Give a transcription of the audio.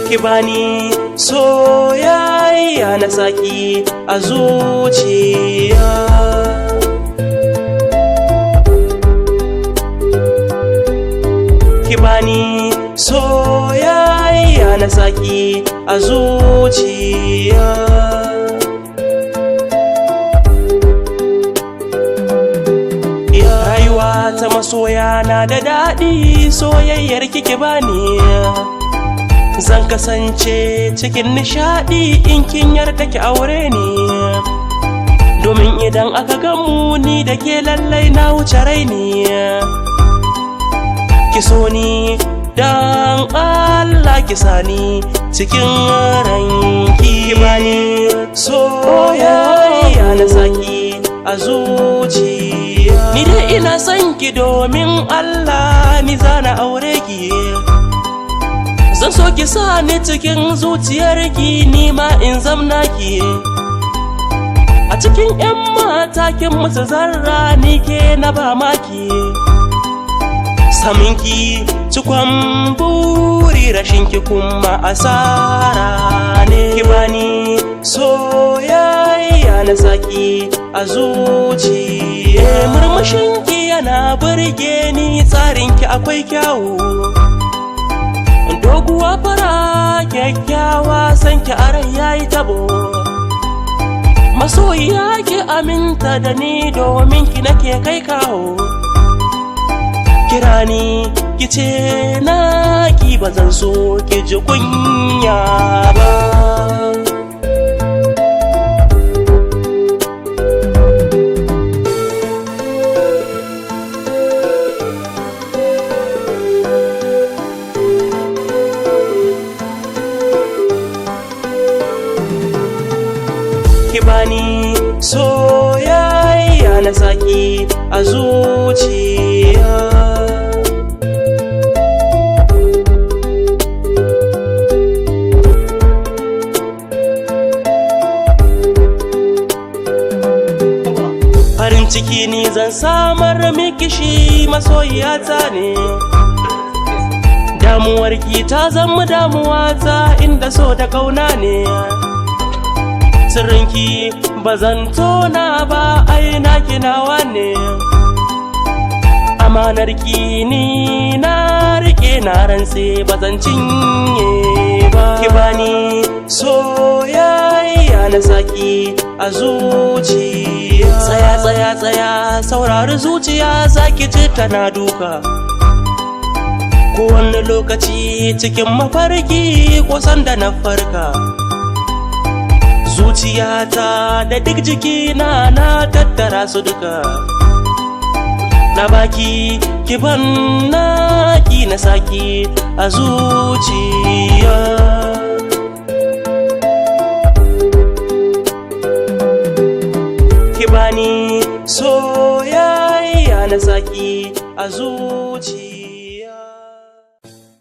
Kibani soyayya na saki a zuciya. Kibani soyayya na saki a zuciya. Rayuwa ta masoya na da daɗi, soyayyar ki bani. Zan kasance cikin nishaɗi in kin yarda ki aure ni, domin idan aka gamu ni da ke lallai na wuce raini. Ki so ni dan Allah, ki sani cikin ranki. Kibani soyayya na saki a zuciya. Ni dai ina son ki domin Allah, ni zana aure ki. Zan so ki sa ni cikin zuciyarki, ni ma in zamna ki. A cikin 'yan mata kin musu zarra, ni ke na ba maki. Saminki cikon buri, rashinki kuma asara ne. Kibani soyayya na saki a zuciya. Murmushinki yana burge ni, tsarinki akwai kyawu. Doguwa fara kyakkyawa, sanki a rai yayi tabo. Masoyiya ki aminta da ni, domin ki nake kai kawo. Kirani ki ce na ki, bazan so ki ji kunya ba. Kibani soyayya na saki a zuciya. Farin ciki ni zan samar miki shi, masoyiyata ne. Damuwarki ta zama damuwata, inda so da kauna ne. Sirrinki bazan tona ba, aina kinawa ne. Amanarki ni na rike, na rantse bazan cinye ba. Kibani soyayya na saki a zuciya. Tsaya tsaya tsaya, saurari zuciya, zaki ji tana duka. Kowane lokaci cikin mafarki, ko sanda na farka. Zuciyata da duk jikina na tattara su duka. Na baki kiban naki na saki a zuciya. Kibani soyayya na saki a zuciya.